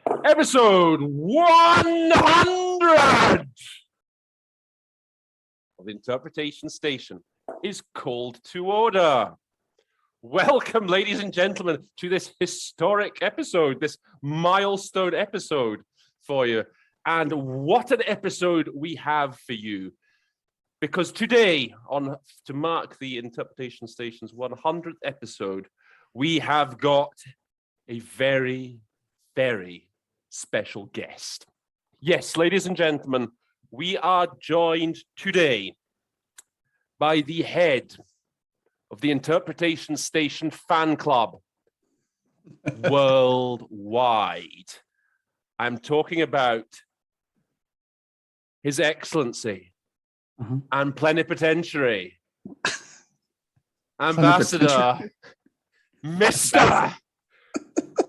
Episode 100 of Interpretation Station is called to order. Welcome, ladies and gentlemen, to this historic episode, this milestone episode for you. And what an episode we have for you. Because today, to mark the Interpretation Station's 100th episode, we have got a very, very special guest. Yes, ladies and gentlemen, we are joined today by the head of the Interpretation Station fan club worldwide. I'm talking about His Excellency and Plenipotentiary Ambassador Mr.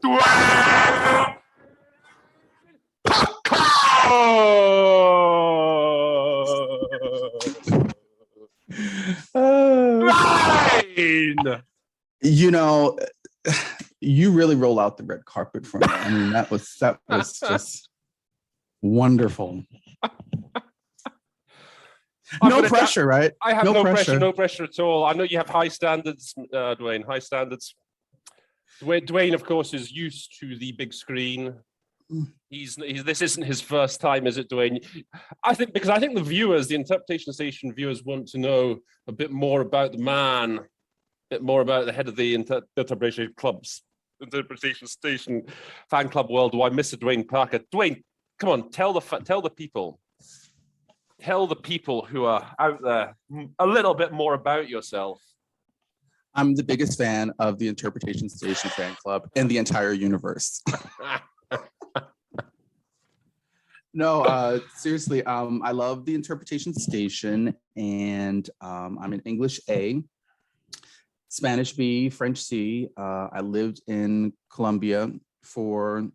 Dwayne Parker. You know, you really roll out the red carpet for me. I mean, that was just wonderful. No pressure, right? I have no pressure at all. I know you have high standards, Dwayne, high standards. Dwayne, of course, is used to the big screen. This isn't his first time, is it, Dwayne? I think the viewers, the Interpretation Station viewers, want to know a bit more about the man, a bit more about the head of the Interpretation Station fan club worldwide, Mr. Dwayne Parker. Dwayne, come on, tell the people who are out there a little bit more about yourself. I'm the biggest fan of the Interpretation Station fan club in the entire universe. No, seriously, I love the Interpretation Station, and I'm an English A, Spanish B, French C. I lived in Colombia for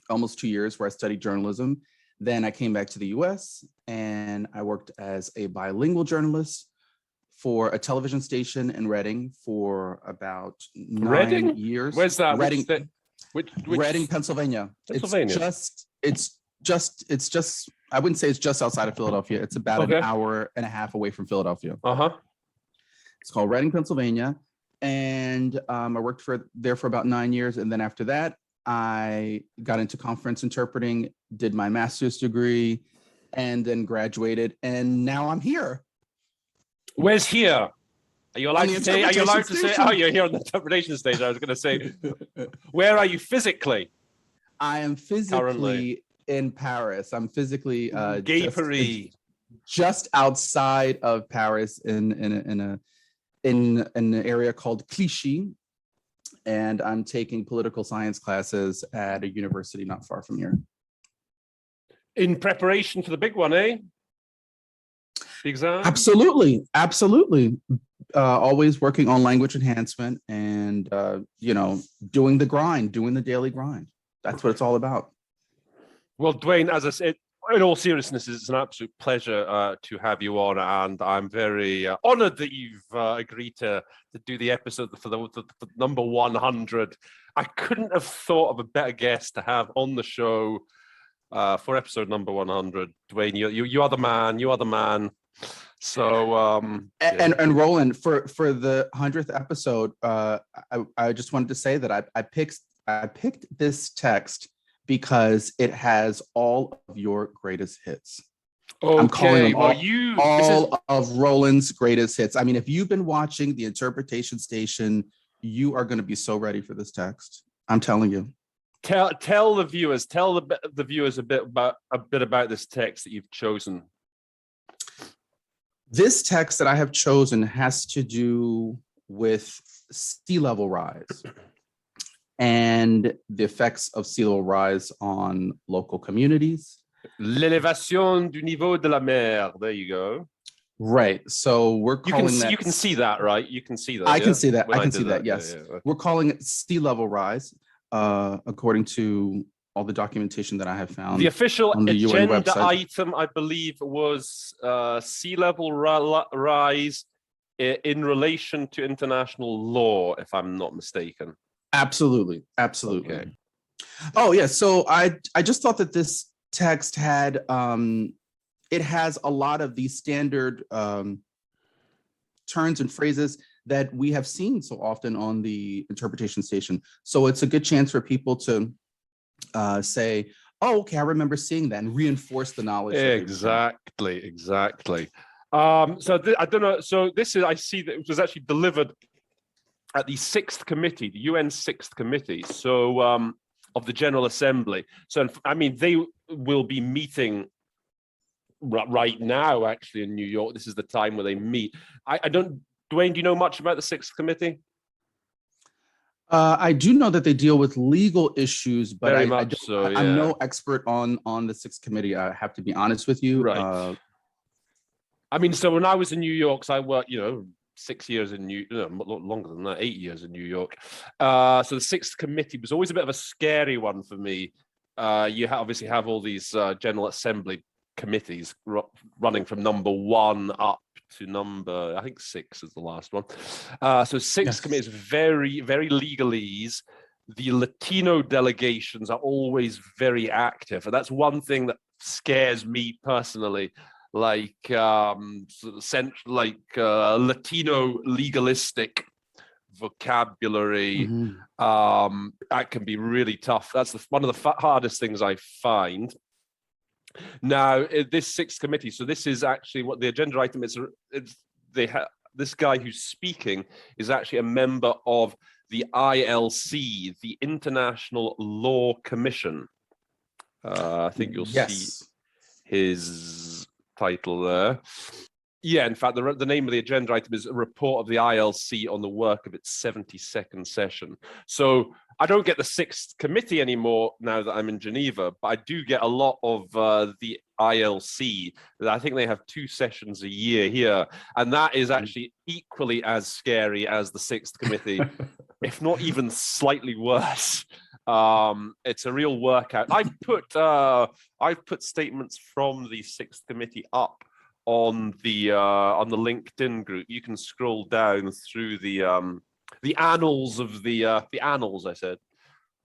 almost 2 years where I studied journalism. Then I came back to the US and I worked as a bilingual journalist for a television station in Reading for about 9 years. Where's that? Reading, which Reading, Pennsylvania. Pennsylvania. It's just, I wouldn't say it's just outside of Philadelphia. It's about an hour and a half away from Philadelphia. It's called Reading, Pennsylvania. And I worked there for about 9 years. And then after that, I got into conference interpreting, did my master's degree, and then graduated. And now I'm here. Where's here? Are you allowed to say? Oh, you're here on the Interpretation Station. I was going to say, where are you physically? I am physically in Paris. I'm physically just outside of Paris in an area called Clichy, and I'm taking political science classes at a university not far from here. In preparation for the big one, eh? The exam? Absolutely. Always working on language enhancement and, doing the daily grind. That's what it's all about. Well, Dwayne, as I said, in all seriousness, it's an absolute pleasure to have you on, and I'm very honored that you've agreed to do the episode for the number 100. I couldn't have thought of a better guest to have on the show for episode number 100. Dwayne, you are the man. You are the man. So and Rowland, for the 100th episode, I just wanted to say that I picked this text because it has all of your greatest hits. Okay, I'm calling them all of Rowland's greatest hits. I mean, if you've been watching the Interpretation Station, you are going to be so ready for this text. I'm telling you. Tell the viewers a bit about this text that you've chosen. This text that I have chosen has to do with sea level rise and the effects of sea level rise on local communities. L'élévation du niveau de la mer. There you go. Right. So we're calling that. You can see that, right? You can see that. I can see that. I can see that. Yes. Yeah. We're calling it sea level rise, according to all the documentation that I have found. The official on the agenda UN website. Item, I believe, was sea level rise in relation to international law, if I'm not mistaken. Absolutely. Absolutely. Okay. Oh yeah. So I just thought that this text had it has a lot of these standard turns and phrases that we have seen so often on the interpretation station. So it's a good chance for people to say, "Oh, okay, I remember seeing that," and reinforce the knowledge. Exactly. I don't know. So this is, I see that it was actually delivered at the sixth committee, the UN sixth committee. So of the General Assembly. So I mean, they will be meeting right now, actually, in New York. This is the time where they meet. I don't, Dwayne, do you know much about the sixth committee? I do know that they deal with legal issues, but I'm no yeah. expert on the sixth committee. I have to be honest with you. Right. I mean, so when I was in New York, so I worked, 6 years in longer than that, 8 years in New York. So the sixth committee was always a bit of a scary one for me. You obviously have all these General Assembly committees running from number 1 up to number, I think 6 is the last one. So sixth committee is very, very legalese. The Latino delegations are always very active, and that's one thing that scares me personally. Like Latino legalistic vocabulary, that can be really tough. That's one of the hardest things I find. Now, this sixth committee, so this is actually what the agenda item is. This guy who's speaking is actually a member of the ILC, the International Law Commission. I think you'll see his title there. Yeah, in fact, the name of the agenda item is a report of the ILC on the work of its 72nd session. So I don't get the sixth committee anymore now that I'm in Geneva, but I do get a lot of the ILC. I think they have 2 sessions a year here, and that is actually equally as scary as the sixth committee, if not even slightly worse. It's a real workout. I've put statements from the sixth committee up on the LinkedIn group. You can scroll down through the annals of the annals, I said,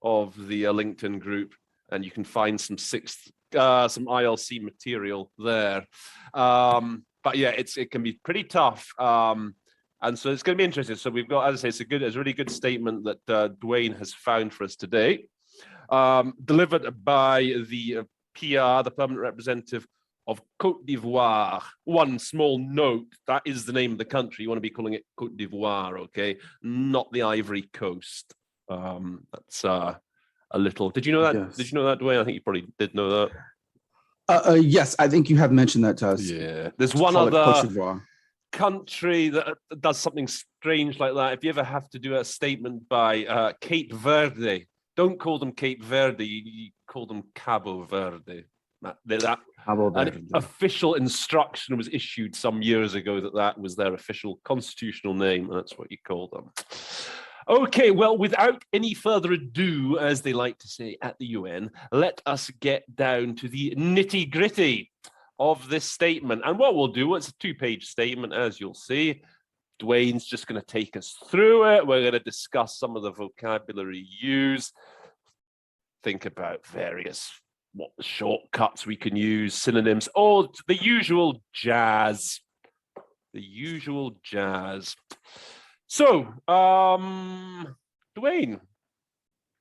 of the LinkedIn group, and you can find some ILC material there. But yeah, it can be pretty tough. And so it's going to be interesting. So we've got, as I say, it's a really good statement that Dwayne has found for us today, delivered by the PR, the permanent representative of Cote d'Ivoire. One small note, that is the name of the country. You want to be calling it Cote d'Ivoire, okay? Not the Ivory Coast. That's a little, did you know that? Yes. Did you know that, Dwayne? I think you probably did know that. Yes, I think you have mentioned that to us. Yeah, there's one other country that does something strange like that. If you ever have to do a statement by Cape Verde, don't call them Cape Verde, you call them Cabo Verde. An official instruction was issued some years ago that was their official constitutional name, and that's what you call them. Okay, well, without any further ado, as they like to say at the UN, let us get down to the nitty-gritty of this statement. And what we'll do, it's a 2-page statement, as you'll see. Dwayne's just going to take us through it. We're going to discuss some of the vocabulary used, think about various shortcuts we can use, synonyms, or the usual jazz. So, Dwayne, do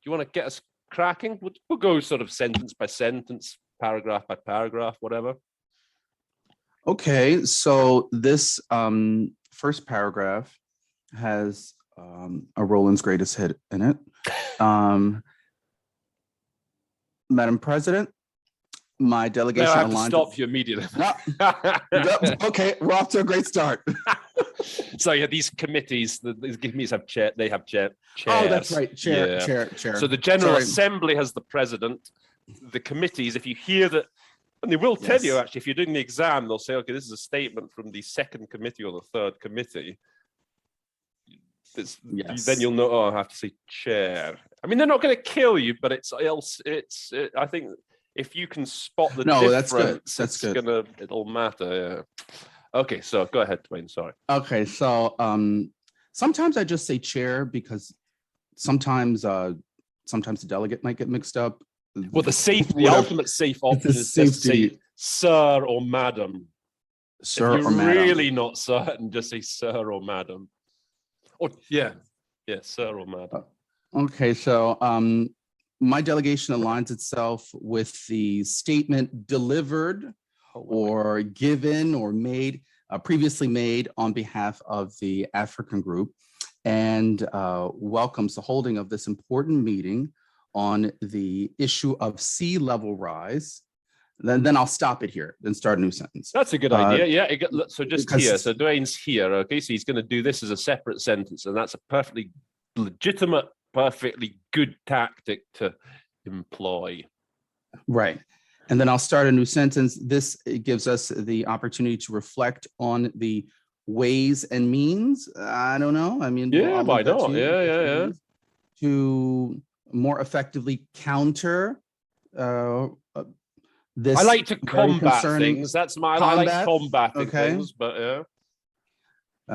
you want to get us cracking? We'll go sort of sentence by sentence, paragraph by paragraph, whatever. Okay, so this first paragraph has a Rowland's greatest hit in it. Madam President, my delegation I have to stop you immediately. Okay, we're off to a great start. So yeah, these committees have chairs. Oh, that's right, chair. So the General Assembly has the president. The committees, if you hear that, and they will tell you actually, if you're doing the exam, they'll say, okay, this is a statement from the second committee or the third committee. Then you'll know. Oh, I have to say chair. I mean, they're not going to kill you, but I think if you can spot the difference, that's good. It'll matter. Yeah. Okay, so go ahead, Dwayne. Sorry. Okay, so sometimes I just say chair because sometimes sometimes the delegate might get mixed up. Well, the ultimate safe option is just to say sir or madam. Sir if you're or madam. really not certain, just say sir or madam. Or yeah, sir or madam. Okay, so my delegation aligns itself with the statement delivered or given or made, previously made on behalf of the African group, and welcomes the holding of this important meeting on the issue of sea level rise. Then I'll stop it here, then start a new sentence. That's a good idea. Yeah. So just here. So Dwayne's here. Okay. So he's going to do this as a separate sentence, and that's a perfectly legitimate, perfectly good tactic to employ. Right. And then I'll start a new sentence. This gives us the opportunity to reflect on the ways and means. I don't know. I mean, yeah, why not? Yeah. To more effectively counter this. I like to combat things. That's my. I like combating things, but yeah.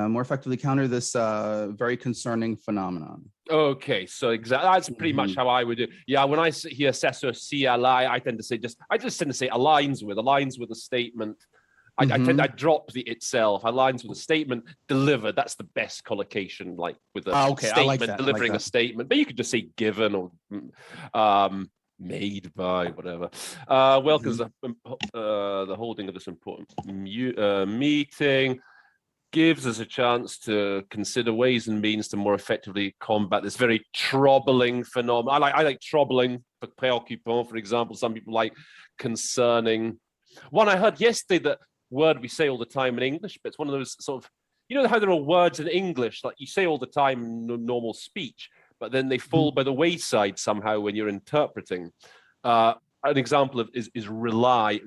More effectively counter this very concerning phenomenon. Okay, so exactly that's pretty much how I would do. Yeah, when I hear "cessor CLI," I tend to say I just tend to say aligns with a statement. I drop the itself. Aligns with a statement delivered. That's the best collocation, like with a statement delivering a statement. But you could just say given or made by whatever. Welcomes the holding of this important meeting. Gives us a chance to consider ways and means to more effectively combat this very troubling phenomenon. I like troubling, for préoccupant, for example. Some people like concerning. One I heard yesterday, that word we say all the time in English, but it's one of those sort of, you know how there are words in English like you say all the time in normal speech, but then they fall by the wayside somehow when you're interpreting. An example of is rely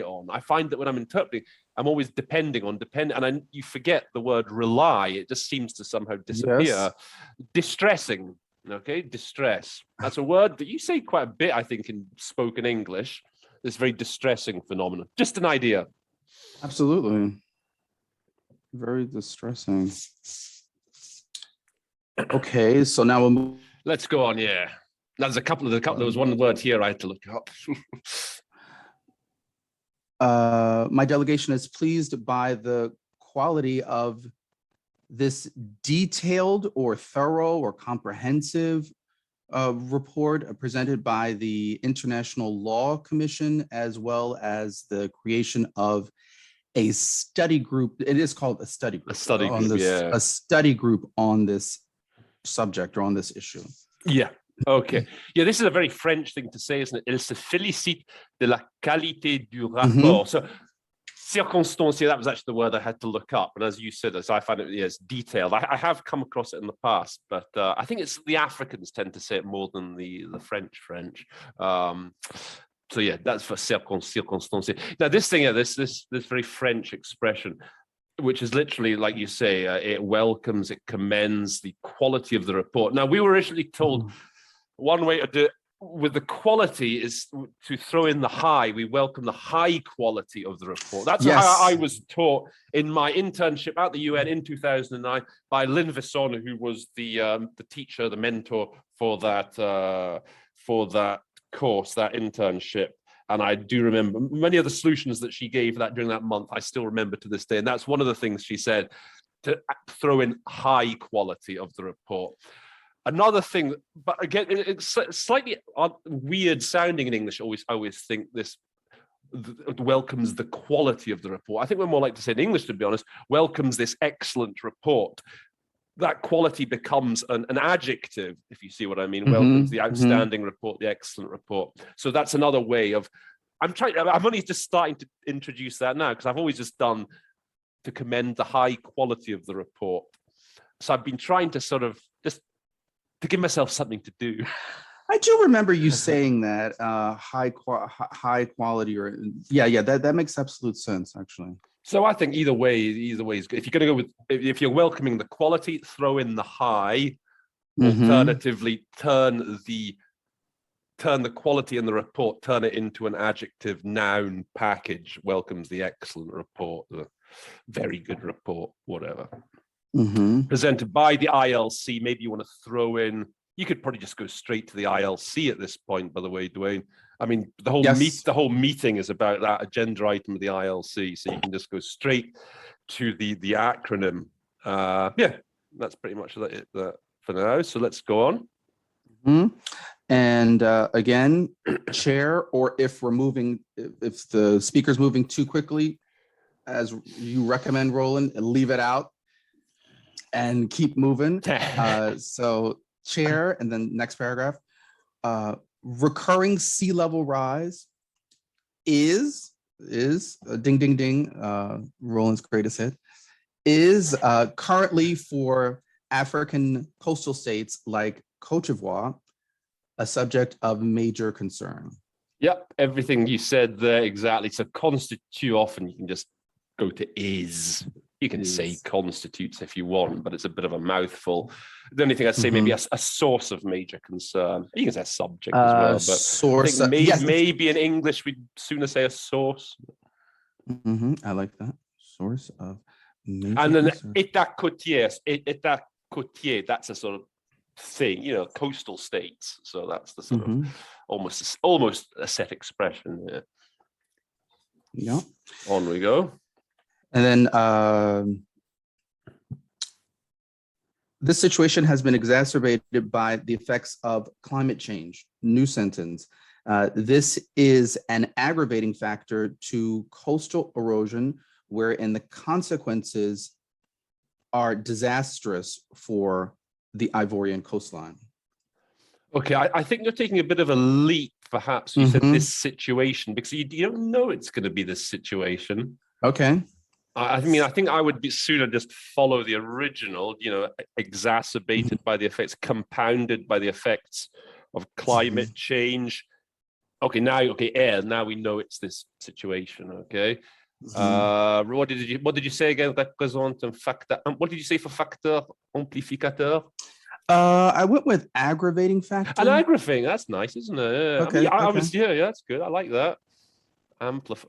on. I find that when I'm interpreting, I'm always depending, and you forget the word rely. It just seems to somehow disappear. Yes. Distressing, okay? Distress. That's a word that you say quite a bit, I think, in spoken English. This very distressing phenomenon. Just an idea. Absolutely. Very distressing. Okay, so now we'll move. Let's go on, yeah. There's a couple. There was one word here I had to look up. My delegation is pleased by the quality of this detailed or thorough or comprehensive report presented by the International Law Commission, as well as the creation of a study group. It is called a study group. A study group on this subject or on this issue. Yeah. Okay. Yeah, this is a very French thing to say, isn't it? Elle se félicite de la qualité du rapport. So, circonstancié, that was actually the word I had to look up. And as you said, as I find it, it's detailed. I have come across it in the past, but I think it's the Africans tend to say it more than the French. So yeah, that's for circonstancié. Now this thing, this very French expression, which is literally, like you say, it welcomes, it commends the quality of the report. Now, we were originally told one way to do it with the quality is to throw in the high. We welcome the high quality of the report. That's how I was taught in my internship at the UN in 2009 by Lynn Visson, who was the teacher, the mentor for that course, that internship. And I do remember many of the solutions that she gave during that month, I still remember to this day. And that's one of the things she said, to throw in high quality of the report. Another thing, but again, it's slightly weird sounding in English. I always think this welcomes the quality of the report. I think we're more like to say in English, to be honest, welcomes this excellent report. That quality becomes an adjective, if you see what I mean. Welcomes the outstanding report, the excellent report. So that's another way of, I'm only just starting to introduce that now, because I've always just done to commend the high quality of the report. So I've been trying to sort of just to give myself something to do. I do remember you saying that high quality, or that makes absolute sense, actually. So I think either way is good. If you're going to go with, if you're welcoming the quality, throw in the high. Alternatively, turn the quality in the report, turn it into an adjective noun package. Welcomes the excellent report, the very good report, whatever. Presented by the ILC. Maybe you want to throw in You could probably just go straight to the ILC at this point, by the way, Dwayne. I mean, the whole meeting is about that agenda item of the ILC, so you can just go straight to the acronym. Yeah, that's pretty much it for now. So let's go on. Mm-hmm. And again, chair, or if the speaker's moving too quickly, as you recommend, Rowland, leave it out and keep moving. So chair, and then next paragraph. Recurring sea level rise is ding, ding, ding, Rowland's greatest hit, is currently for African coastal states like Cote d'Ivoire a subject of major concern. Yep, everything you said there, exactly. So constitute, often you can just go to is. You can say constitutes if you want, but it's a bit of a mouthful. The only thing I'd say, maybe a source of major concern. You can say a subject as well, but source. I think maybe in English we'd sooner say a source. I like that. Source of major and then concern. État côtier, that's a sort of thing, you know, coastal states. So that's the sort of almost a set expression. Yeah. On we go. And then this situation has been exacerbated by the effects of climate change. New sentence. This is an aggravating factor to coastal erosion, wherein the consequences are disastrous for the Ivorian coastline. Okay, I think you're taking a bit of a leap, perhaps. You said this situation, because you don't know it's going to be this situation. Okay. I mean, I think I would be sooner just follow the original, you know, exacerbated by the effects, compounded by the effects of climate change. Okay, now we know it's this situation, okay? What did you say again? Représente un facteur. What did you say for facteur amplificateur? I went with aggravating factor. An aggravating, that's nice, isn't it? Okay, I was, that's good. I like that.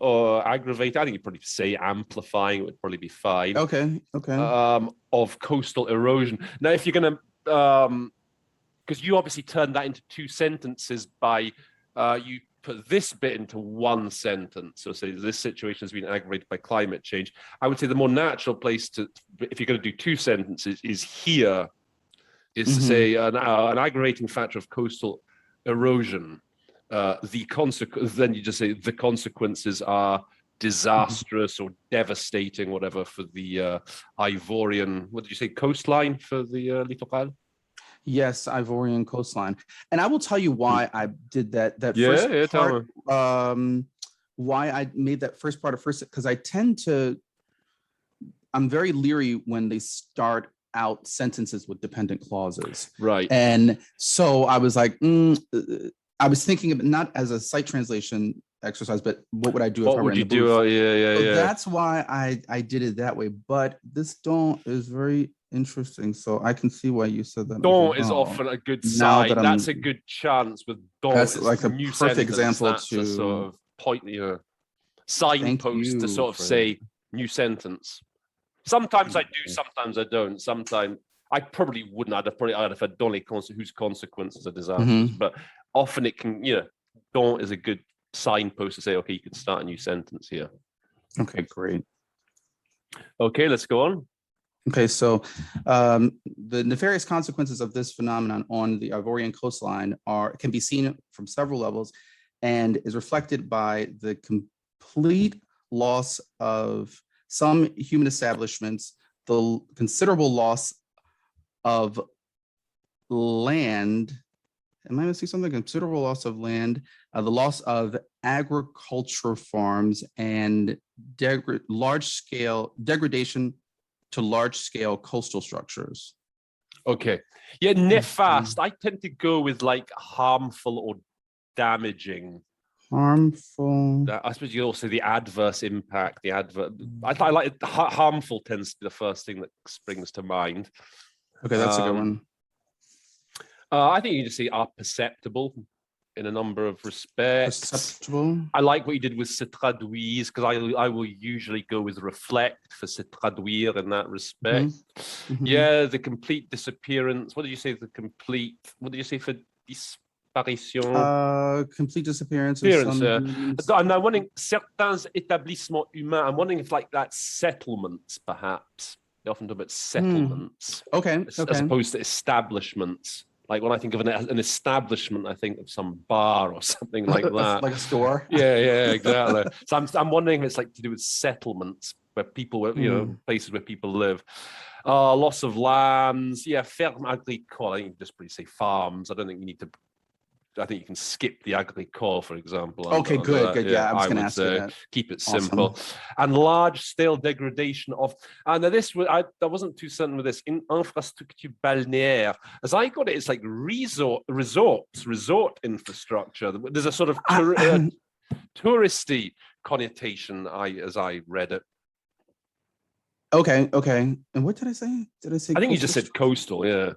Or aggravate. I think you'd probably say amplifying. It would probably be fine. Okay. Of coastal erosion. Now, if you're gonna, because you obviously turned that into two sentences by you put this bit into one sentence. So say this situation has been aggravated by climate change. I would say the more natural place to, if you're going to do two sentences, is here, is to say an aggravating factor of coastal erosion. Then you just say the consequences are disastrous or devastating, whatever, for the Ivorian, what did you say, coastline for the littoral? Yes, Ivorian coastline. And I will tell you why I did that first part, why I made that first part because I'm very leery when they start out sentences with dependent clauses. Right. And so I was like, I was thinking of it not as a site translation exercise, but what would I do if I were in the booth? So that's why I did it that way. But this don't is very interesting. So I can see why you said that. Don't is often a good sign. That's a good chance with don't. That's like a perfect example to sort of point, signpost to sort of say new sentence. Sometimes I do, sometimes I don't. Sometimes I probably wouldn't. I'd have had don't whose consequences are disastrous, but often it can, don't is a good signpost to say, okay, you can start a new sentence here. Okay, great. Okay, let's go on. Okay, so the nefarious consequences of this phenomenon on the Ivorian coastline can be seen from several levels and is reflected by the complete loss of some human establishments, the considerable loss of land. Am I missing something? Considerable loss of land, the loss of agriculture farms, and degradation to large-scale coastal structures. Okay. Yeah, nefast. I tend to go with like harmful or damaging. Harmful. I suppose you also the adverse impact. I like it. Harmful tends to be the first thing that springs to mind. Okay, that's a good one. I think you just say are perceptible in a number of respects. Perceptible. I like what you did with se traduise, because I will usually go with reflect for se traduire in that respect. Yeah, the complete disappearance. What did you say? What did you say for disparition? Complete disappearance of some humans. I'm now wondering, certains établissements humains. I'm wondering if like that's settlements, perhaps. They often talk about settlements. Okay. As opposed to establishments. Like when I think of an establishment, I think of some bar or something like that. Like a store. Yeah, exactly. So I'm wondering if it's like to do with settlements where people, places where people live. Loss of lands. Yeah, ferme agricole. I think you just pretty say farms. I don't think you need to. I think you can skip the agricole, for example. Okay, good. Yeah, I was going to ask you that. Keep it simple. And large-scale degradation of. And now this, I wasn't too certain with this. In infrastructure balnéaire, as I got it, it's like resort infrastructure. There's a sort of touristy connotation. As I read it. Okay. And what did I say? Did I say? I think you just said coastal. Yeah.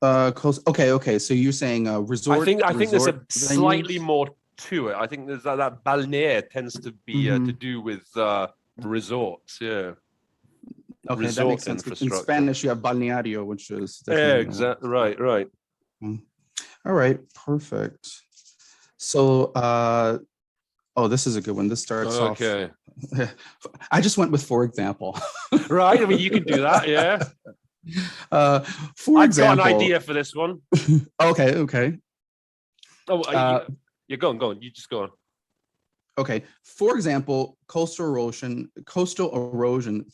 Coast. Okay. So you're saying resort. I think there's a slightly more to it. I think there's that balnéaire tends to be to do with resorts. Yeah. Okay, resort that makes sense. In Spanish, you have balneario, which is exactly right. All right, perfect. So, this is a good one. This starts off. Okay. I just went with for example. Right. I mean, you can do that. Yeah. For I've example, got an idea for this one. Okay. Oh, you're going. You just go on. Okay. For example, coastal erosion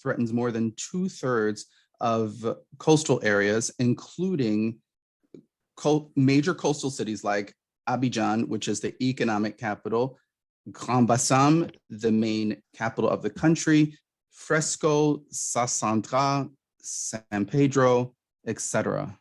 threatens more than 2/3 of coastal areas, including major coastal cities like Abidjan, which is the economic capital, Grand Bassam, the main capital of the country, Fresco, Sassandra, San Pedro, etc.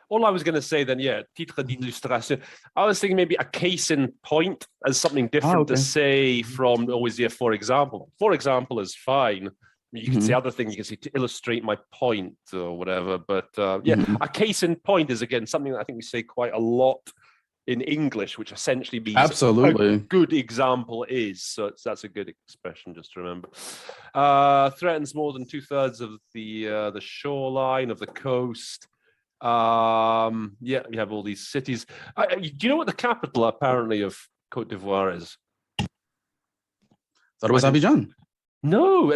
All I was going to say then, titre d'illustration. I was thinking maybe a case in point as something different to say from always here, for example. For example is fine. You can say other things. You can say to illustrate my point or whatever. But a case in point is, again, something that I think we say quite a lot in English, which essentially means absolutely a good example is. So that's a good expression just to remember. Threatens more than 2/3 of the shoreline of the coast. You have all these cities. Do you know what the capital apparently of Cote d'Ivoire is? Thought it was Abidjan. No,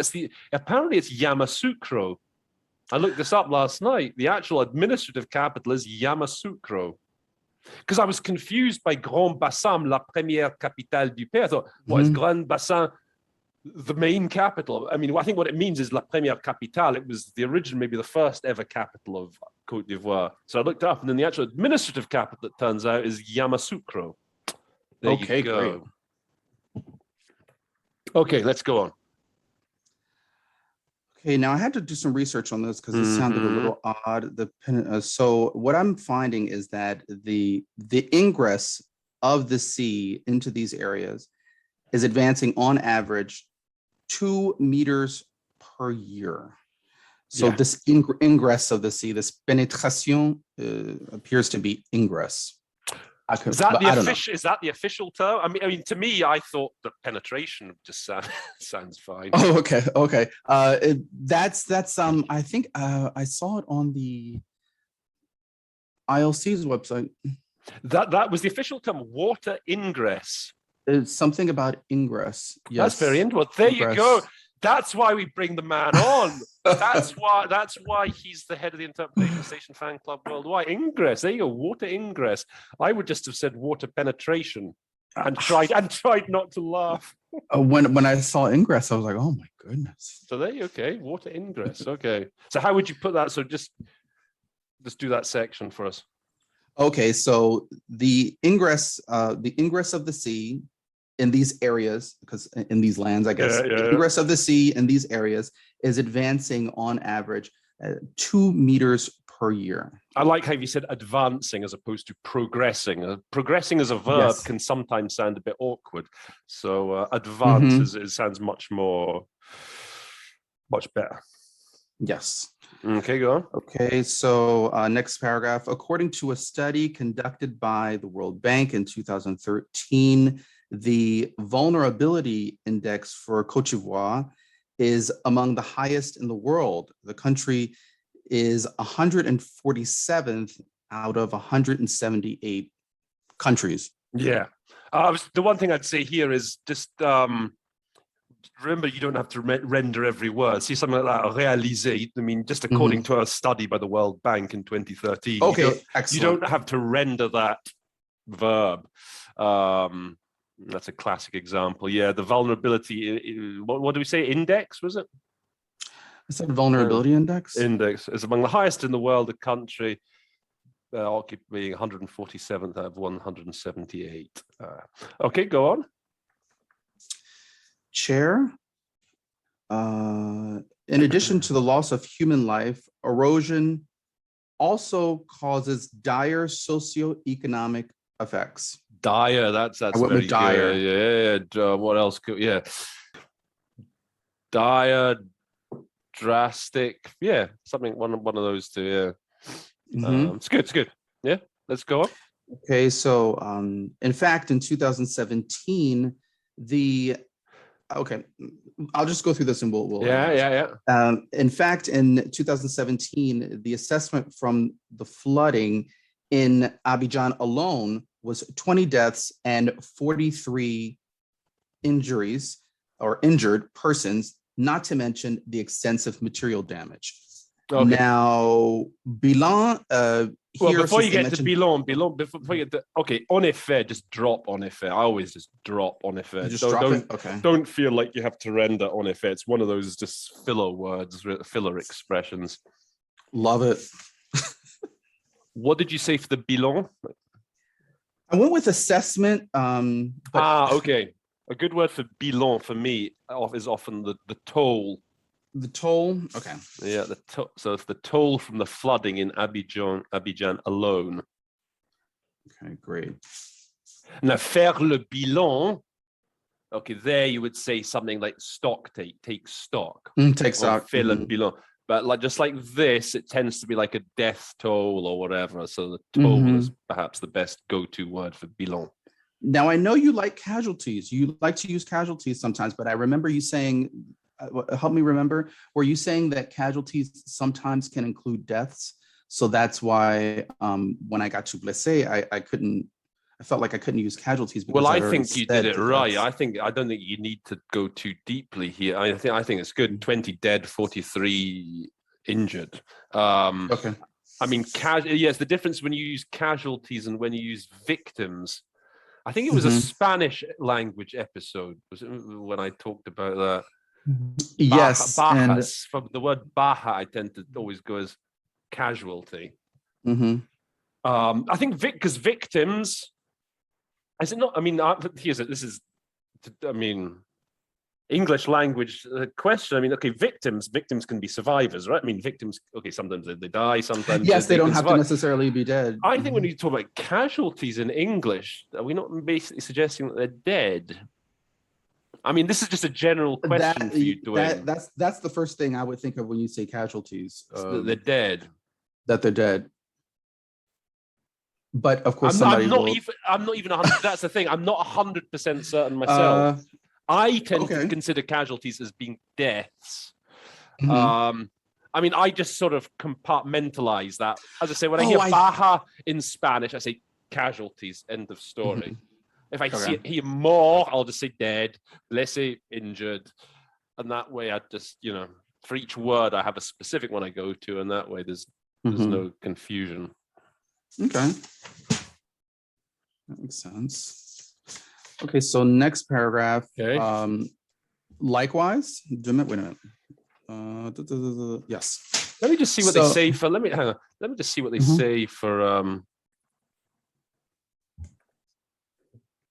apparently it's Yamoussoukro. I looked this up last night. The actual administrative capital is Yamoussoukro. Because I was confused by Grand Bassam, la première capitale du pays. I thought, what is Grand Bassin, the main capital? I mean, I think what it means is la première capitale. It was the original, maybe the first ever capital of Cote d'Ivoire. So I looked up, and then the actual administrative capital, it turns out, is Yamoussoukro. There you go. Great. Okay, let's go on. Okay, now I had to do some research on this because it sounded a little odd. So what I'm finding is that the ingress of the sea into these areas is advancing on average 2 meters per year. So this ingress of the sea, this pénétration, appears to be ingress. Is that the official term? I mean, to me, I thought that penetration just sounds fine. Oh, okay. That's I think I saw it on the ILC's website. That was the official term, water ingress. It's something about ingress. Yes. That's very interesting. Well, there you go. That's why we bring the man on. That's why he's the head of the Interpretation Station fan club worldwide. Ingress. There you go. Water ingress. I would just have said water penetration and tried not to laugh. When I saw ingress, I was like, oh my goodness. So there you go. Okay. Water ingress. Okay. So how would you put that? So just do that section for us. Okay. So the ingress of the sea in these areas, because in these lands, I guess, the ingress of the sea in these areas is advancing on average 2 meters per year. I like how you said advancing as opposed to progressing. Progressing as a verb can sometimes sound a bit awkward. So advance sounds much better. Yes. Okay, go on. Okay, so next paragraph. According to a study conducted by the World Bank in 2013, the vulnerability index for Cote d'Ivoire is among the highest in the world. The country is 147th out of 178 countries. Yeah. The one thing I'd say here is just remember, you don't have to render every word. See something like that, réaliser. I mean, just according to a study by the World Bank in 2013, Okay, you don't have to render that verb. That's a classic example. Yeah, the vulnerability. What do we say? Index, was it? Is that vulnerability index? Index is among the highest in the world. The country occupying 147th out of 178. Okay, go on. Chair. In addition to the loss of human life, erosion also causes dire socioeconomic effects. Dire, that's I went very with dire. good. Yeah. What else could? Yeah. Dire, drastic. Yeah, something. One of those two. Yeah. It's good. It's good. Yeah. Let's go on. Okay, so in fact, in 2017, I'll just go through this and we'll Yeah. In fact, in 2017, the assessment from the flooding in Abidjan alone was 20 deaths and 43 injuries or injured persons, not to mention the extensive material damage. Okay. Now, bilan. Before you get to bilan, en effet, just drop en effet. I always just drop en effet. Don't feel like you have to render en effet. It's one of those just filler words, filler expressions. Love it. What did you say for the bilan? I went with assessment. Okay. A good word for bilan for me is often the toll. The toll. Okay. Yeah. So it's the toll from the flooding in Abidjan alone. Okay, great. Now, faire le bilan. Okay, there you would say something like take stock. Take stock. Faire le bilan. But just like this, it tends to be like a death toll or whatever. So the toll is perhaps the best go-to word for bilan. Now, I know you like casualties. You like to use casualties sometimes, but I remember you saying, help me remember, were you saying that casualties sometimes can include deaths? So that's why when I got to blessé, I felt like I couldn't use casualties. Well, I think you did it right. I don't think you need to go too deeply here. I think it's good. 20 dead, 43 injured. Okay. I mean, yes, the difference when you use casualties and when you use victims. I think it was a Spanish language episode, was it, when I talked about that? Yes. Bajas, from the word baja, I tend to always go as casualty. I think because victims, is it not? I mean, English language question. I mean, okay, victims can be survivors, right? I mean, victims, okay, sometimes they die, sometimes yes, they don't have to necessarily be dead. I think when you talk about casualties in English, are we not basically suggesting that they're dead? I mean, this is just a general question for you, Dwayne. That's the first thing I would think of when you say casualties. They're dead. That they're dead. But of course, I'm not even 100. That's the thing. I'm not 100% certain myself. I tend to consider casualties as being deaths. I mean, I just sort of compartmentalize that. As I say, when I hear baja in Spanish, I say casualties, end of story. If I hear more, I'll just say dead, blessé, injured. And that way I just, for each word, I have a specific one I go to. And that way there's no confusion. Okay. That makes sense. Okay, so next paragraph. Okay. Likewise, wait a minute. Yes. Let me just see what they say for. Let me just see what they say for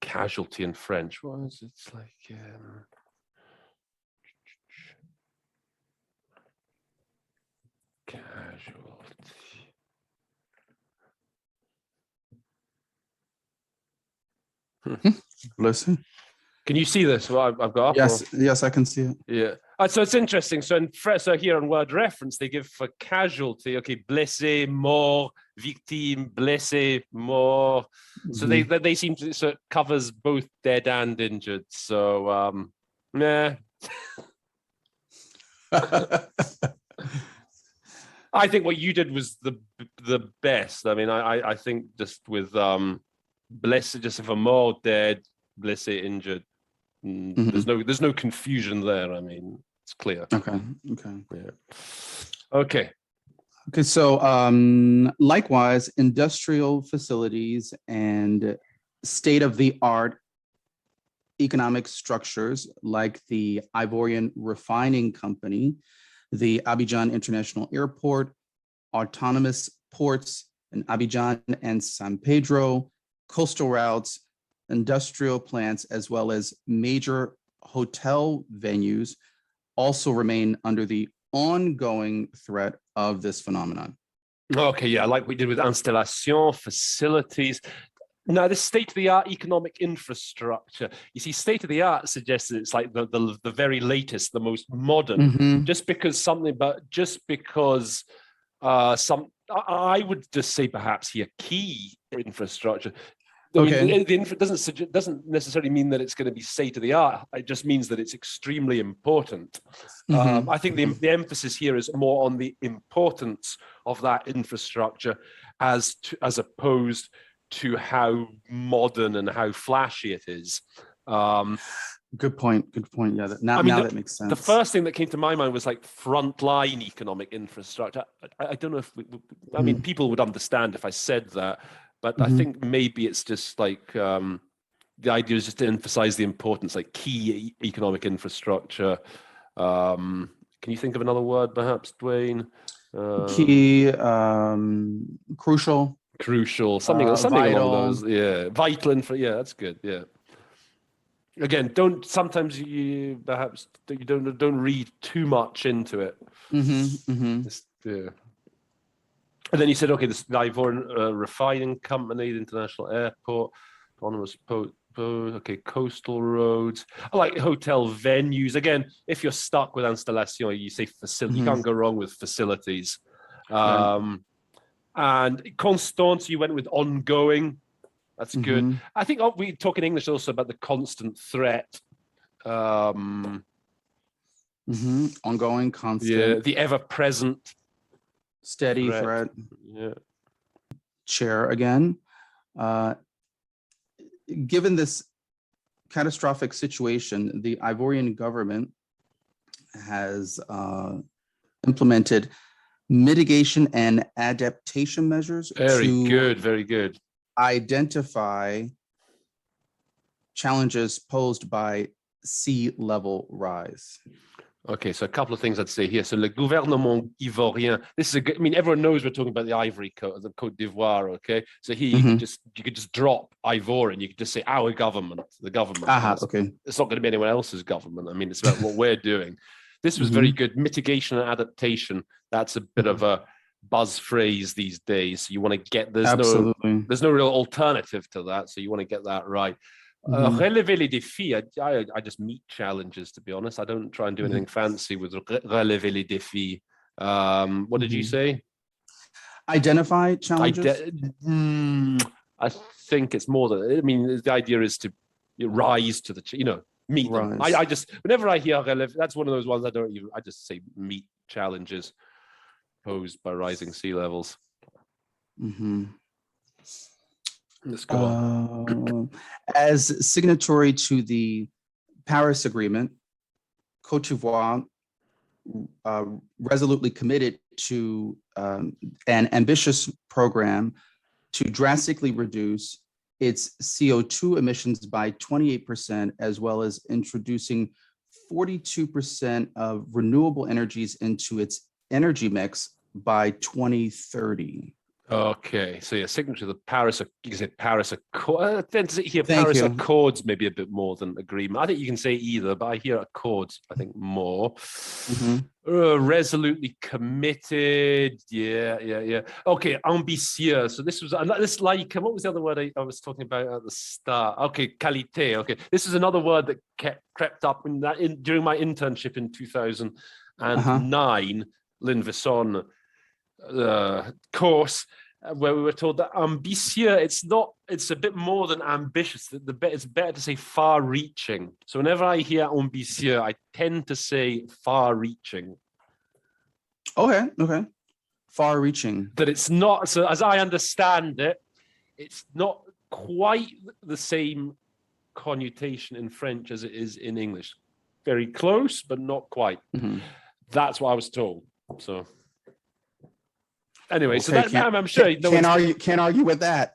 casualty in French. What is it? It's like casualty. Listen. Can you see this? What I've got? Yes, I can see it. Yeah. So it's interesting. So so here on word reference, they give for casualty, okay, blessé, mort, victime, blessé, mort. So they seem to, so it covers both dead and injured. So yeah. I think what you did was the best. I mean, I think just with blessé, just if a mort, dead, blessé, injured. There's no confusion there. I mean, it's clear. Okay. Yeah. Okay. So likewise, industrial facilities and state-of-the-art economic structures like the Ivorian Refining Company, the Abidjan International Airport, autonomous ports in Abidjan and San Pedro, coastal routes, industrial plants, as well as major hotel venues also remain under the ongoing threat of this phenomenon. Okay, yeah, like we did with installation, facilities. Now, this state-of-the-art economic infrastructure, you see, state-of-the-art suggests that it's like the very latest, the most modern, just because I would just say perhaps here, key infrastructure. I mean, the doesn't necessarily mean that it's going to be state of the art. It just means that it's extremely important. I think the emphasis here is more on the importance of that infrastructure as opposed to how modern and how flashy it is. Good point. Yeah, now that makes sense. The first thing that came to my mind was like frontline economic infrastructure. I don't know if I mean, people would understand if I said that. But I think maybe it's just like the idea is just to emphasize the importance, like key economic infrastructure. Can you think of another word, perhaps, Dwayne? Key, crucial, something vital. along those. Yeah, vital yeah, that's good. Yeah. Again, sometimes you don't read too much into it. Just, yeah. And then you said, okay, the Ivorian Refining Company, the International Airport, autonomous okay, coastal roads. I like hotel venues. Again, if you're stuck with installation, you say facility. You can't go wrong with facilities. And Constance, you went with ongoing. That's good. I think we talk in English also about the constant threat. Ongoing, constant. Yeah, the ever-present. Steady threat. Yeah. Chair again. Given this catastrophic situation, the Ivorian government has implemented mitigation and adaptation measures very good. Identify challenges posed by sea level rise. Okay, so a couple of things I'd say here. So le gouvernement ivoirien, this is I mean, everyone knows we're talking about the Ivory Coast, the Cote d'Ivoire, okay? So here you could just drop Ivorian, you could just say our government, the government. Okay. It's not going to be anyone else's government. I mean, it's about what we're doing. This was very good. Mitigation and adaptation, that's a bit of a buzz phrase these days. You want to get, there's no real alternative to that, so you want to get that right. Relever les défis, I just meet challenges, to be honest. I don't try and do anything fancy with relever les défis. What did you say? Identify challenges? I think it's more than, I mean, the idea is to rise to the, meet them. I just, whenever I hear relever, that's one of those ones I just say meet challenges posed by rising sea levels. Let's go on. As signatory to the Paris Agreement, Cote d'Ivoire resolutely committed to an ambitious program to drastically reduce its CO2 emissions by 28%, as well as introducing 42% of renewable energies into its energy mix by 2030. Okay, so yeah, signature of the Paris. You can say Paris Accord. Then here, Thank Paris you. Accords maybe a bit more than agreement. I think you can say either, but I hear Accords. I think more. Resolutely committed. Yeah. Okay, ambitieux. So this was like what was the other word I was talking about at the start? Okay, qualité. Okay, this is another word that crept up during my internship in 2009. Lynn Visson course where we were told that ambitieux, it's a bit more than ambitious. It's better to say far-reaching. So whenever I hear ambitieux, I tend to say far-reaching. Okay. Far-reaching. That it's not, so as I understand it, it's not quite the same connotation in French as it is in English. Very close, but not quite. That's what I was told. So anyway, okay, so I'm sure can't argue with that.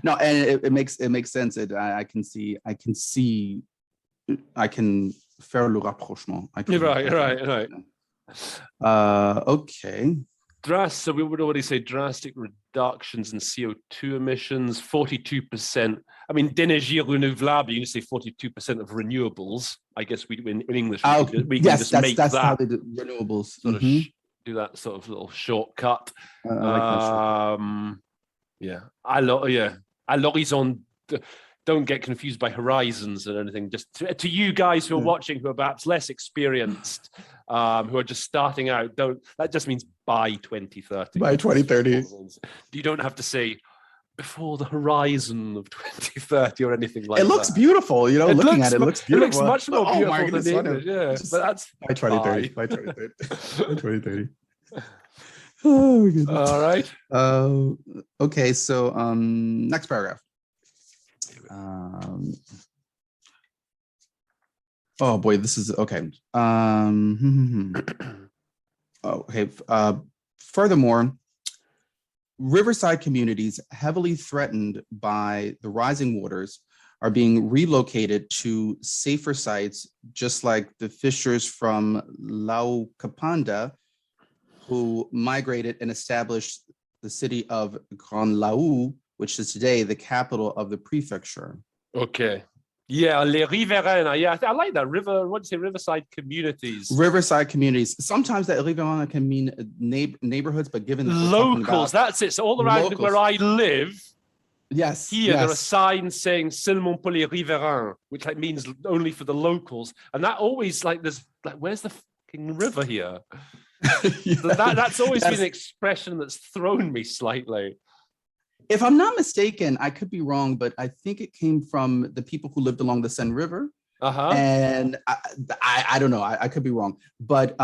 No, and it makes sense. I can faire le rapprochement. Right. Okay. So we would already say drastic reductions in CO2 emissions, 42%. I mean, d'énergie renouvelable, you can say 42% of renewables. I guess in English, we can just make that's that how they do renewables. Sort of do that sort of little shortcut. I like that shortcut. Yeah. À l'horizon. Don't get confused by horizons or anything. Just to you guys who are watching, who are perhaps less experienced, who are just starting out, that just means by 2030. By 2030. You don't have to say before the horizon of 2030 or anything like that. It looks beautiful, it looks beautiful. It looks much more beautiful than English, yeah. But that's by 2030. By 2030. Oh, goodness. All right. Okay, so next paragraph. Oh boy, this is okay. Okay. Furthermore, riverside communities heavily threatened by the rising waters are being relocated to safer sites, just like the fishers from Lau Kapanda, who migrated and established the city of Grand Lau, which is today the capital of the prefecture. Okay. Yeah, les riverains. Yeah, I like that. Riverside communities. Riverside communities. Sometimes that riverains can mean neighborhoods, but given that locals, that's it. So all around locals. Where I live, there are signs saying "Seulement pour les riverains," which means only for the locals. And that always there's where's the fucking river here? That's always been an expression that's thrown me slightly. If I'm not mistaken, I could be wrong, but I think it came from the people who lived along the Seine River. And I don't know, I could be wrong. But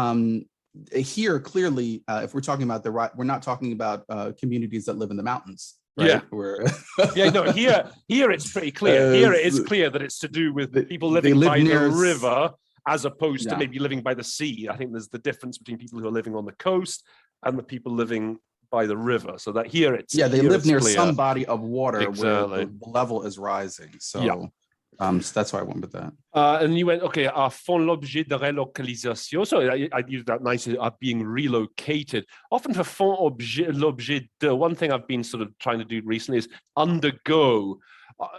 here, clearly, if we're talking about we're not talking about communities that live in the mountains. Right? Yeah. Here it's pretty clear. Here it is clear that it's to do with people living by the river as opposed to maybe living by the sea. I think there's the difference between people who are living on the coast and the people living by the river. So that here it's they live near some body of water where the level is rising. So so that's why I went with that. And you went, okay, font l'objet de relocalisation. So I used that nicely, being relocated. Often for font l'objet de, one thing I've been sort of trying to do recently is undergo.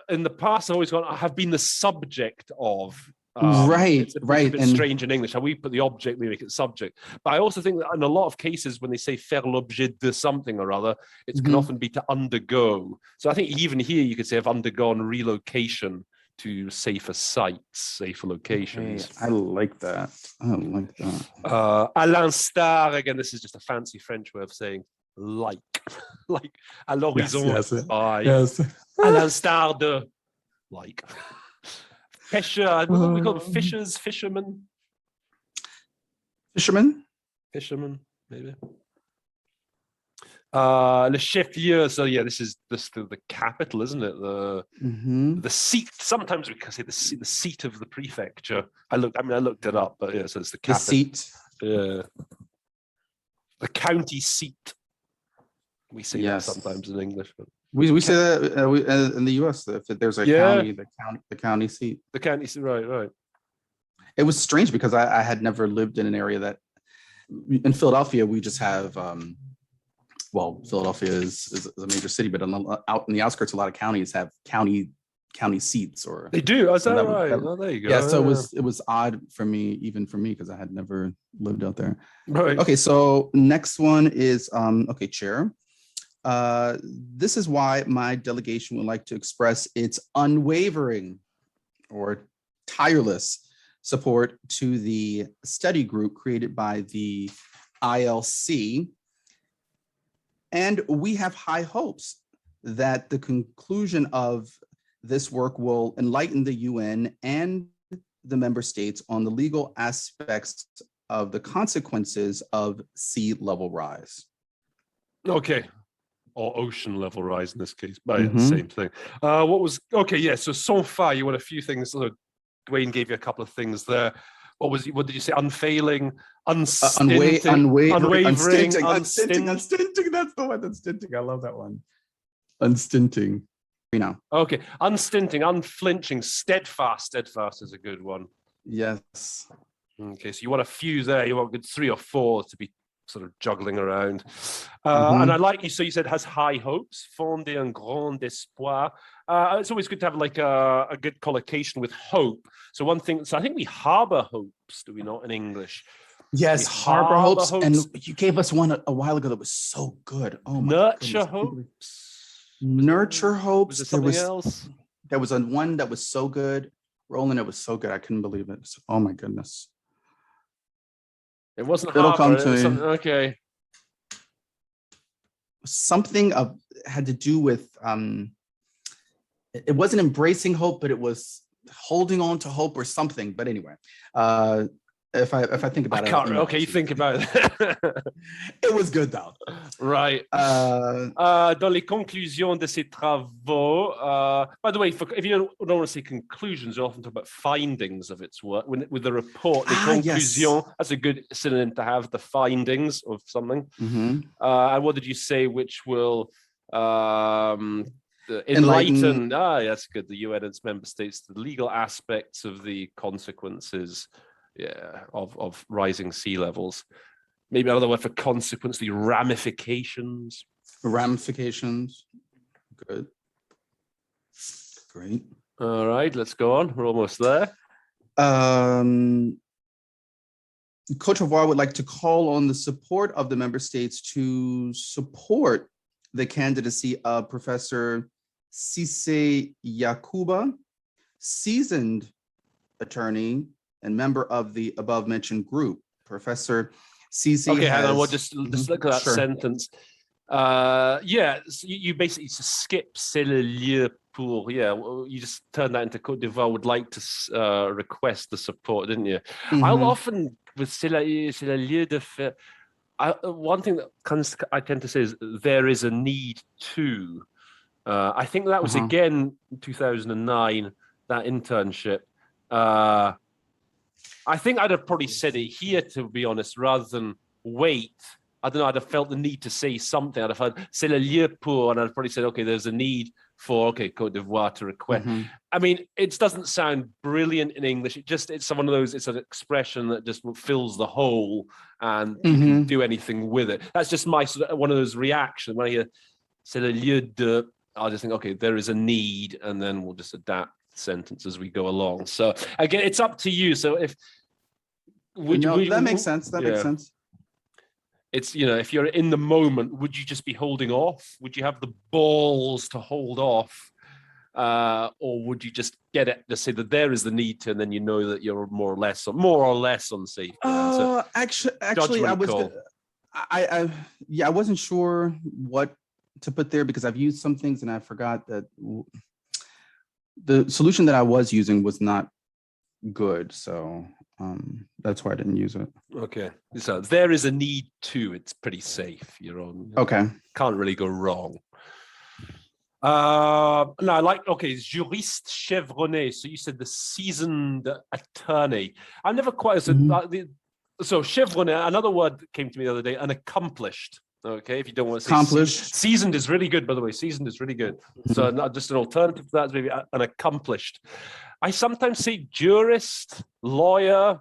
In the past, I have been the subject of. It's a bit strange in English how we put the object, we make it subject. But I also think that in a lot of cases, when they say faire l'objet de something or other, it can often be to undergo. So I think even here you could say I've undergone relocation to safer sites, safer locations. Okay, I like that. À l'instar, again, this is just a fancy French way of saying like à l'horizon. À l'instar de like. Pêcheur, what we call them? Fishermen, maybe. Le chef-lieu. So yeah, this is the capital, isn't it? The seat. Sometimes we can say the seat of the prefecture. I looked it up, but yeah, so it's the capital. The seat. Yeah. The county seat. We say that sometimes in English, but. We say that in the U.S. if there's a county, the county seat. The county seat, right. It was strange because I had never lived in an area that, in Philadelphia, we just have well, Philadelphia is a major city, but out in the outskirts, a lot of counties have county seats. Or They do. Is that that right? that- Oh, there you go. yeah, so it was odd for me, even for me, because I had never lived out there. Right. Okay, so next one is okay, Chair. This is why my delegation would like to express its unwavering or tireless support to the study group created by the ILC. And we have high hopes that the conclusion of this work will enlighten the UN and the member states on the legal aspects of the consequences of sea level rise. Okay. Or ocean level rise in this case, but yeah, the same thing. What was okay? Yeah. So far, you want a few things. Dwayne gave you a couple of things there. What did you say? Unfailing, unstinting, unwavering, unstinting. That's the one. Unstinting. I love that one. Unstinting. Okay. Unstinting, unflinching, steadfast. Steadfast is a good one. Yes. Okay. So you want a few there. You want good 3 or 4 to be sort of juggling around. And I like you. So you said has high hopes, fondé un grand espoir. It's always good to have like a good collocation with hope. So one thing, so I think we harbor hopes, do we not, in English? Yes, harbor hopes. And you gave us one a while ago that was so good. Oh my Nurture goodness. hopes. Nurture hopes. Was there something else? There was one that was so good. Rowland, it was so good. I couldn't believe it. Oh my goodness. It wasn't It'll harbor. come to me. Okay. Something had to do with it wasn't embracing hope, but it was holding on to hope or something. But anyway, if I think about it, okay, you think about it. It was good though. Right. Dans les conclusions de ces travaux. By the way, if you don't want to say conclusions, you often talk about findings of its work. With the report, the conclusions, yes. That's a good synonym to have, the findings of something. And what did you say? Which will enlighten. That's good. The UN and its member states, the legal aspects of the consequences. Yeah, of rising sea levels. Maybe another word for consequence, the ramifications. Ramifications. Good. Great. All right, let's go on. We're almost there. Cote d'Ivoire would like to call on the support of the member states to support the candidacy of Professor Cissé Yakuba, seasoned attorney and member of the above mentioned group. Professor Cissé. Okay, hang on. We'll just look at that sentence. Yeah, so you basically skip c'est le lieu pour. Yeah, you just turn that into Cote d'Ivoire would like to request the support, didn't you? I'll often with c'est le lieu de faire. One thing that I tend to say is there is a need to. I think that was again in 2009, that internship. I think I'd have probably said it here, to be honest, rather than wait. I don't know, I'd have felt the need to say something. I'd have heard, c'est le lieu pour, and I'd probably said, okay, there's a need for, Cote d'Ivoire to request. I mean, it doesn't sound brilliant in English. It's one of those, it's an expression that just fills the hole and you can do anything with it. That's just my one of those reactions. When I hear, c'est le lieu de, I'll just think, okay, there is a need, and then we'll just adapt sentence as we go along. So again, it's up to you. So if that makes sense. That makes sense. It's, if you're in the moment, would you just be holding off? Would you have the balls to hold off? Or would you just get it to say that there is the need to, and then you know that you're more or less on safe? Actually, I wasn't sure what to put there because I've used some things and I forgot that the solution that I was using was not good. So that's why I didn't use it. Okay. So there is a need to, it's pretty safe. You're on. Okay. Can't really go wrong. No, I like, juriste chevronné. So you said the seasoned attorney. I never quite said, so chevronné, another word that came to me the other day, an accomplished. Okay, if you don't want to say accomplished. Seasoned is really good, by the way. Seasoned is really good. So not just an alternative to that is maybe an accomplished. I sometimes say jurist, lawyer,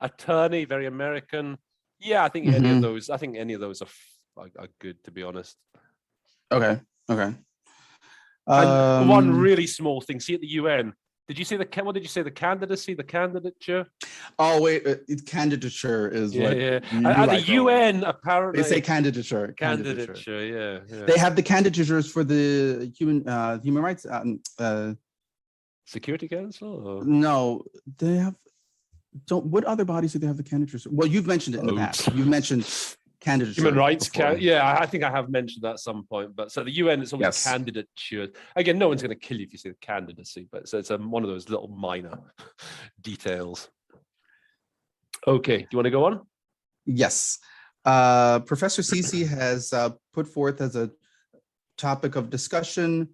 attorney, very American. Yeah, I think any of those. I think any of those are are good, to be honest. Okay. And one really small thing. See, at the UN, did you say what did you say? The candidacy, the candidature? Oh wait, candidature is what. Yeah. You At the like UN, apparently they say candidature. Candidature. Yeah. They have the candidatures for the human rights. Security Council? Or? No, they have. What other bodies do they have the candidatures? Well, you've mentioned it in the past. You've mentioned candidature. Human rights. Yeah, I think I have mentioned that at some point. But so the UN, it's always candidature. Again, no one's going to kill you if you say the candidacy, but it's one of those little minor details. Okay, do you want to go on? Yes. Professor Cece has put forth as a topic of discussion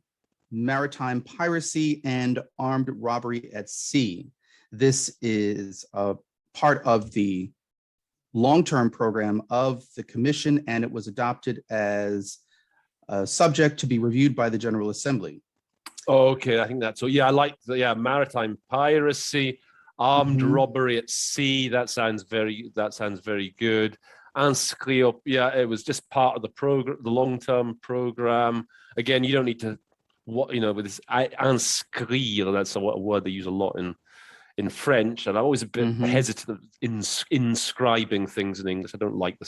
maritime piracy and armed robbery at sea. This is a part of the long-term program of the commission, and it was adopted as a subject to be reviewed by the General Assembly. Okay, I think that's so. Yeah, I like maritime piracy, armed robbery at sea. That sounds very good. Inscrit, it was just part of the program, the long-term program. Again, you don't need to with this inscrire, that's a word they use a lot in French, and I'm always a bit hesitant in inscribing things in English. I don't like the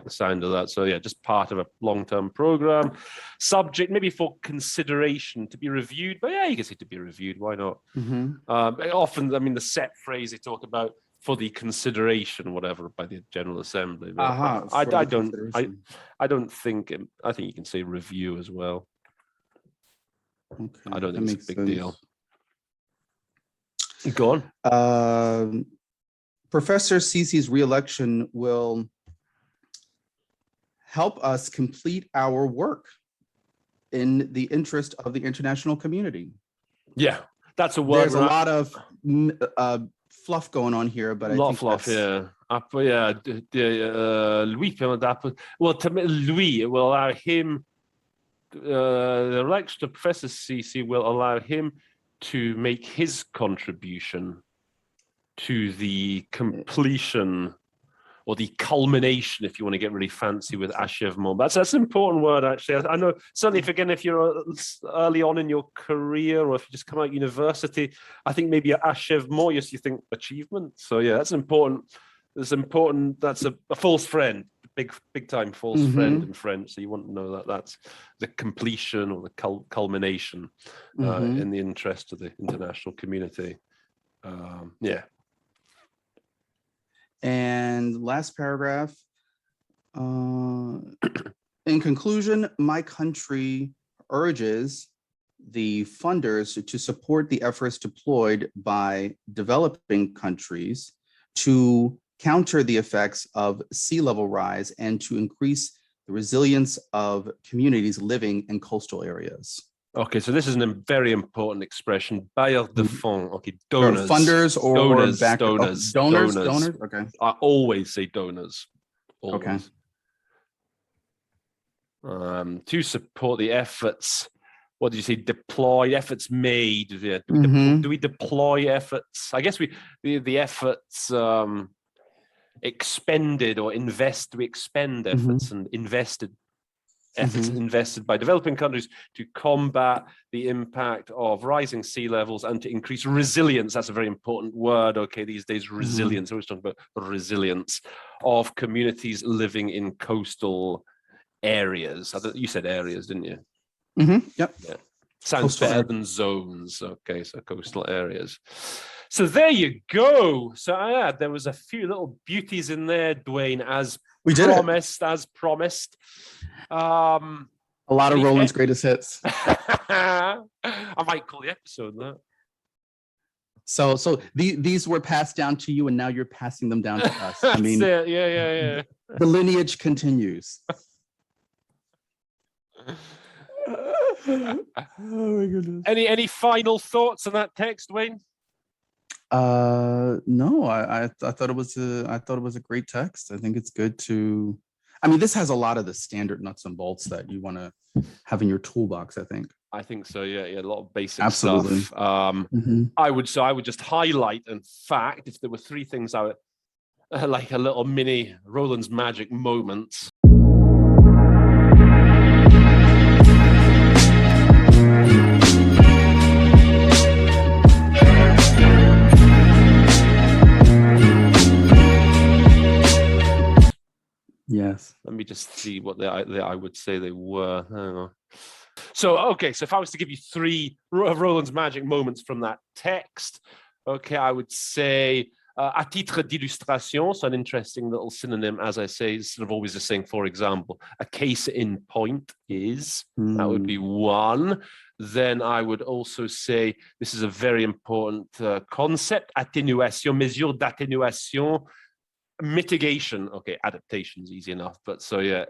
sound of that. So yeah, just part of a long-term program. Subject maybe for consideration to be reviewed, but yeah, you can say to be reviewed. Why not? Often, I mean, the set phrase they talk about for the consideration, whatever, by the General Assembly. I don't think. I think you can say review as well. Okay, I don't think it's a big deal. Go on. Professor Cece's re-election will help us complete our work in the interest of the international community. Yeah, that's a word. There's a lot of fluff going on here, but Louis, Louis will allow him. The election of Professor Cece will allow him to make his contribution to the completion or the culmination, if you want to get really fancy, with achèvement. That's an important word, actually. I know, certainly if you're early on in your career, or if you just come out of university, I think maybe achèvement, yes, you think achievement. So yeah, that's important. It's important. That's a false friend, big time false friend in French. So you want to know that that's the completion or the culmination in the interest of the international community. Yeah. And last paragraph. In conclusion, my country urges the funders to support the efforts deployed by developing countries to counter the effects of sea level rise and to increase the resilience of communities living in coastal areas. Okay, so this is a very important expression. Bailleurs de fonds. Okay, donors. Funders or donors. Donors. Okay. I always say donors. Always. Okay. To support the efforts. What did you say? Deploy efforts made. Yeah. Do we deploy efforts? I guess the efforts expended or invest. We expend efforts and invested by developing countries to combat the impact of rising sea levels and to increase resilience. That's a very important word. Okay, these days, resilience. Always talking about resilience of communities living in coastal areas. You said areas, didn't you? Yep. Yeah. Sounds better than zones. Okay, so coastal areas. So there you go. So there was a few little beauties in there, Dwayne, as promised. A lot of Rowland's greatest hits. I might call the episode that. So these were passed down to you, and now you're passing them down to us. I mean, yeah. The lineage continues. Oh my goodness. Any final thoughts on that text, Wayne? No, I thought it was a great text. I think it's good to. I mean, this has a lot of the standard nuts and bolts that you want to have in your toolbox. I think so. Yeah, a lot of basic Absolutely. stuff. I would just highlight. In fact, if there were three things I would like a little mini Rowland's magic moments. see what I would say they were. Hang on. So, okay, so if I was to give you 3 of Roland's magic moments from that text, okay, I would say à titre d'illustration, so an interesting little synonym, as I say, sort of always just saying, for example, a case in point is, that would be 1. Then I would also say, this is a very important concept, atténuation, mesure d'atténuation, mitigation. Okay, adaptation is easy enough, but so yeah,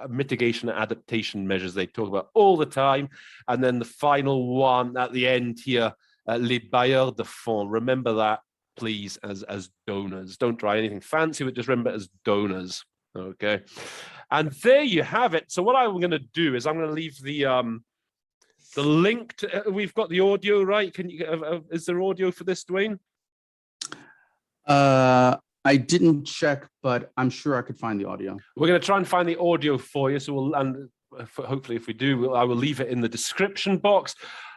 mitigation and adaptation measures they talk about all the time. And then the final one at the end here, les bailleurs de fonds. Remember that, please, as donors. Don't try anything fancy, but just remember it as donors. Okay, and there you have it. So what I'm going to do is I'm going to leave the link to. We've got the audio, right? Can you? Is there audio for this, Dwayne? I didn't check, but I'm sure I could find the audio. We're going to try and find the audio for you. So hopefully, if we do, I will leave it in the description box.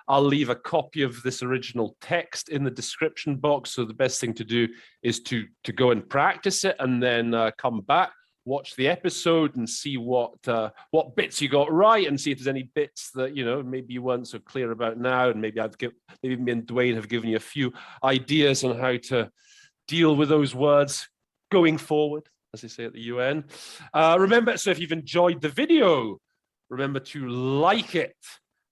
I'll leave a copy of this original text in the description box. So the best thing to do is to go and practice it, and then come back, watch the episode, and see what bits you got right, and see if there's any bits that maybe you weren't so clear about now, and maybe maybe me and Dwayne have given you a few ideas on how to deal with those words going forward, as they say at the UN. Remember, so if you've enjoyed the video, remember to like it.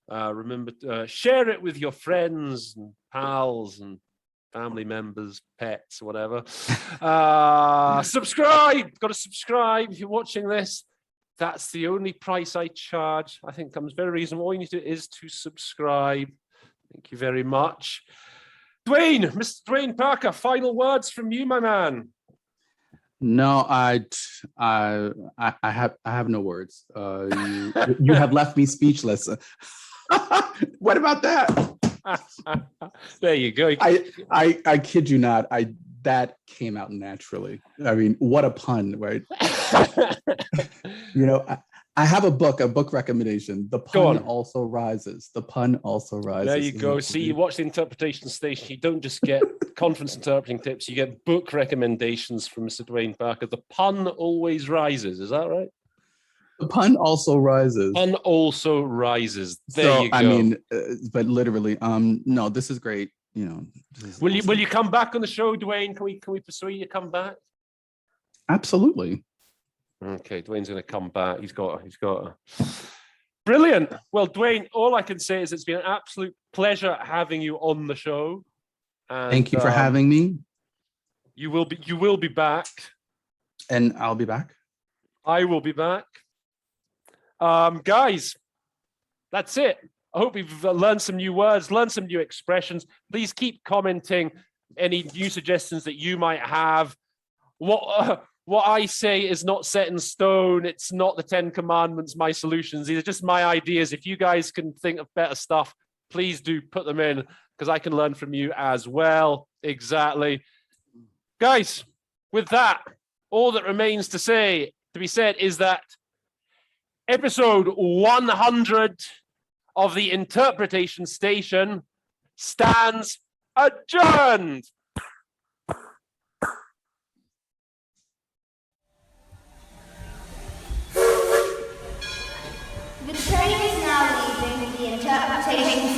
Remember to share it with your friends and pals and family members, pets, whatever. Subscribe. Got to subscribe if you're watching this. That's the only price I charge. I think comes very reasonable. All you need to do is to subscribe. Thank you very much. Dwayne, Mr. Dwayne Parker, final words from you, my man. No, I have no words. You have left me speechless. What about that? There you go. I kid you not. That came out naturally. I mean, what a pun, right? I have a book recommendation. The pun also rises. The pun also rises. There you go. See, you watch the interpretation station. You don't just get conference interpreting tips. You get book recommendations from Mr. Dwayne Parker. The pun always rises. Is that right? The pun also rises. Pun also rises. There you go. I mean, but literally, no, this is great. Will you come back on the show, Dwayne? Can we persuade you to come back? Absolutely. Okay, Dwayne's going to come back. He's got brilliant. Well, Dwayne, all I can say is it's been an absolute pleasure having you on the show. And, thank you for having me. You will be back. And I'll be back. I will be back. Guys, that's it. I hope you've learned some new words, learned some new expressions. Please keep commenting any new suggestions that you might have. What I say is not set in stone. It's not the 10 Commandments, my solutions. These are just my ideas. If you guys can think of better stuff, please do put them in, because I can learn from you as well. Exactly. Guys, with that, all that remains to be said is that episode 100 of the Interpretation Station stands adjourned. The train is now leaving the Interpretation